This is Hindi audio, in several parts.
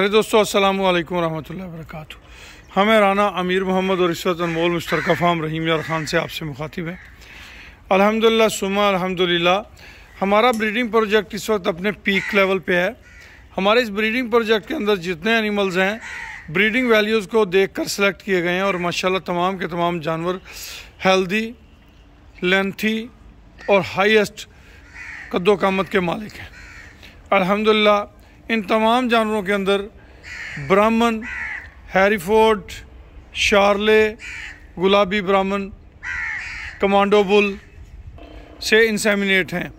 अरे दोस्तों, अस्सलाम वालेकुम रहमतुल्लाहि व बरकातुहू। हमें राना अमीर मोहम्मद और इस्सत अनमोल मुश्तरका फार्म रहीम यार ख़ान से आपसे मुखातिब है। अल्हम्दुलिल्लाह सुम्मा अल्हम्दुलिल्लाह, हमारा ब्रीडिंग प्रोजेक्ट इस वक्त अपने पीक लेवल पे है। हमारे इस ब्रीडिंग प्रोजेक्ट के अंदर जितने एनिमल्स हैं ब्रीडिंग वैल्यूज़ को देख कर सेलेक्ट किए गए हैं और माशाल्लाह तमाम के तमाम जानवर हेल्दी, लेंथी और हाईएस्ट कद्दो कामत के मालिक हैं। अल्हम्दुलिल्लाह इन तमाम जानवरों के अंदर ब्राह्मण, हैरीफोर्ड, शार्ले, गुलाबी ब्राह्मण, कमांडो बुल से इंसेमिनेट हैं।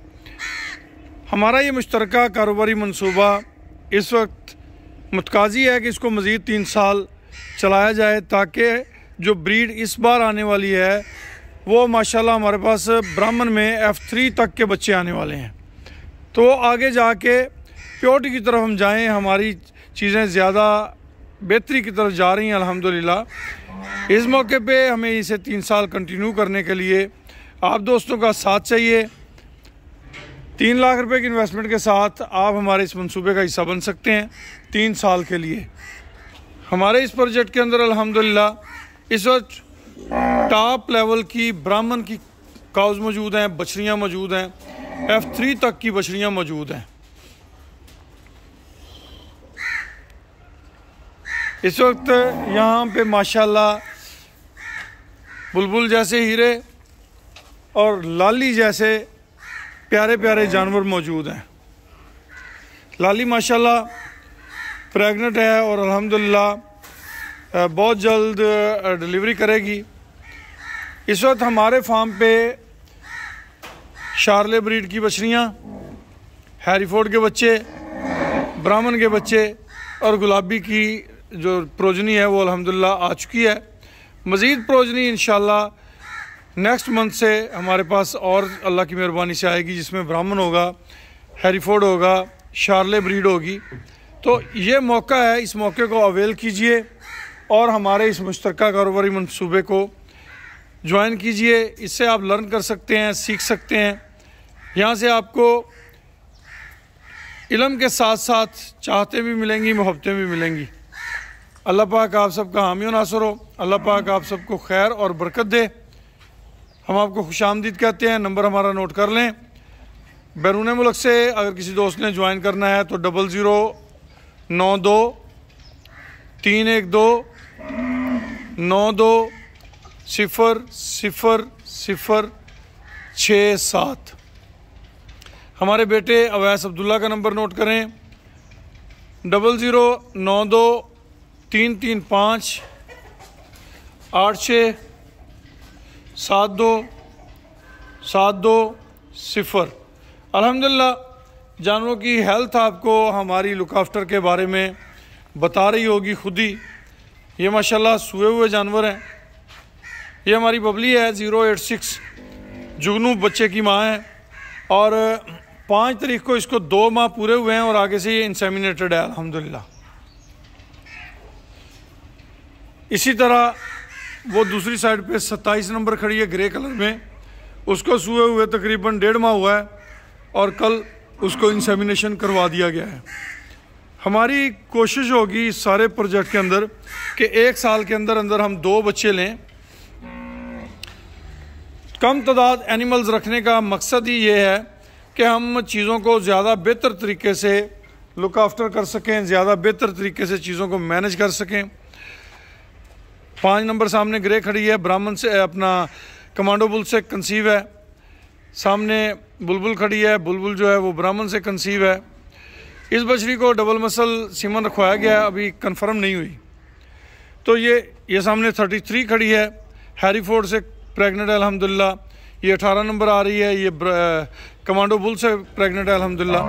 हमारा ये मुश्तरका कारोबारी मंसूबा इस वक्त मुतकाज़ी है कि इसको मज़ीद 3 साल चलाया जाए ताकि जो ब्रीड इस बार आने वाली है वो माशाल्लाह हमारे पास ब्राह्मण में F3 तक के बच्चे आने वाले हैं। तो आगे जाके प्योरिटी की तरफ हम जाएं, हमारी चीज़ें ज़्यादा बेहतरी की तरफ जा रही हैं अल्हम्दुलिल्लाह। इस मौके पे हमें इसे 3 साल कंटिन्यू करने के लिए आप दोस्तों का साथ चाहिए। 3 लाख रुपए की इन्वेस्टमेंट के साथ आप हमारे इस मंसूबे का हिस्सा बन सकते हैं 3 साल के लिए। हमारे इस प्रोजेक्ट के अंदर अल्हम्दुलिल्लाह इस वक्त टॉप लेवल की ब्राह्मण की काउज मौजूद हैं, बछड़ियाँ मौजूद हैं, F3 तक की बछड़ियाँ मौजूद हैं। इस वक्त यहाँ पे माशाल्लाह बुलबुल जैसे हीरे और लाली जैसे प्यारे प्यारे जानवर मौजूद हैं। लाली माशाल्लाह प्रेग्नेंट है और अल्हम्दुलिल्लाह बहुत जल्द डिलीवरी करेगी। इस वक्त हमारे फार्म पे शार्ले ब्रीड की बछड़ियाँ, हैरीफोर्ड के बच्चे, ब्राह्मण के बच्चे और गुलाबी की जो प्रोजनी है वो अल्हम्दुलिल्लाह आ चुकी है। मज़ीद प्रोजनी इंशाल्लाह नेक्स्ट मंथ से हमारे पास और अल्लाह की मेहरबानी से आएगी, जिसमें ब्राह्मण होगा, हैरीफोर्ड होगा, शार्ले ब्रीड होगी। तो ये मौका है, इस मौके को अवेल कीजिए और हमारे इस मुश्तरका कारोबारी मंसूबे को ज्वाइन कीजिए। इससे आप लर्न कर सकते हैं, सीख सकते हैं। यहाँ से आपको इल्म के साथ साथ चाहते भी मिलेंगी, मोहब्बतें भी मिलेंगी। अल्लाह पाक आप सबका हामी व नासर हो। अल्लाह पाक आप सबको खैर और बरकत दे। हम आपको खुशामदीद कहते हैं। नंबर हमारा नोट कर लें। बैरून मुल्क से अगर किसी दोस्त ने ज्वाइन करना है तो 0092 312 92000067। हमारे बेटे अवैस अब्दुल्ला का नंबर नोट करें 0092 335 86727270। अल्हम्दुलिल्लाह जानवरों की हेल्थ आपको हमारी लुक आफ्टर के बारे में बता रही होगी खुद ही। ये माशाल्लाह सोए हुए जानवर हैं। ये हमारी बबली है 086 जुगनू बच्चे की माँ है और 5 तारीख को इसको 2 माह पूरे हुए हैं और आगे से ये इंसेमिनेटेड है अल्हम्दुलिल्लाह। इसी तरह वो दूसरी साइड पे 27 नंबर खड़ी है ग्रे कलर में, उसको सूए हुए तकरीबन 1.5 माह हुआ है और कल उसको इंसेमिनेशन करवा दिया गया है। हमारी कोशिश होगी इस सारे प्रोजेक्ट के अंदर कि 1 साल के अंदर अंदर हम 2 बच्चे लें। कम तादाद एनिमल्स रखने का मकसद ही ये है कि हम चीज़ों को ज़्यादा बेहतर तरीके से लुक आफ्टर कर सकें, ज़्यादा बेहतर तरीके से चीज़ों को मैनेज कर सकें। 5 नंबर सामने ग्रे खड़ी है, ब्राह्मण से अपना कमांडो बुल से कंसीव है। सामने बुलबुल खड़ी है, बुलबुल जो है वो ब्राह्मण से कंसीव है। इस बछड़ी को डबल मसल सीमन रखवाया गया है, अभी कंफर्म नहीं हुई। तो ये सामने 33 खड़ी है, हैरीफोर्ड से प्रेग्नेंट है अल्हम्दुलिल्लाह। ये 18 नंबर आ रही है, ये कमांडो बुल से प्रेग्नेंट है अल्हम्दुलिल्लाह।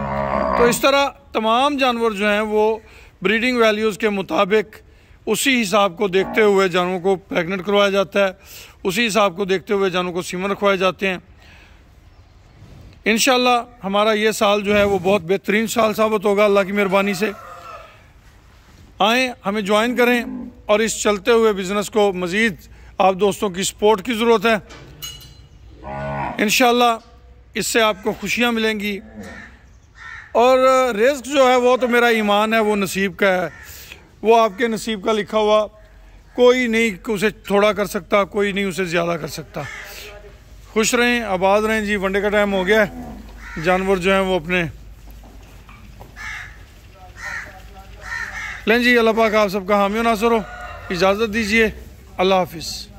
तो इस तरह तमाम जानवर जो हैं वो ब्रीडिंग वैल्यूज़ के मुताबिक उसी हिसाब को देखते हुए जानवरों को प्रेग्नेंट करवाया जाता है, उसी हिसाब को देखते हुए जानवरों को सीमन रखवाए जाते हैं। इंशाल्लाह हमारा ये साल जो है वो बहुत बेहतरीन साल साबित होगा अल्लाह की मेहरबानी से। आएँ, हमें ज्वाइन करें और इस चलते हुए बिज़नेस को मज़ीद आप दोस्तों की सपोर्ट की ज़रूरत है। इंशाल्लाह इससे आपको खुशियाँ मिलेंगी, और रिस्क जो है वो तो मेरा ईमान है, वो नसीब का है, वो आपके नसीब का लिखा हुआ, कोई नहीं उसे थोड़ा कर सकता, कोई नहीं उसे ज़्यादा कर सकता। खुश रहें, आबाद रहें जी। वनडे का टाइम हो गया है, जानवर जो हैं वो अपने लें जी। अल्लाह पाक आप सबका हामी नासर हो। इजाज़त दीजिए, अल्लाह हाफिज़।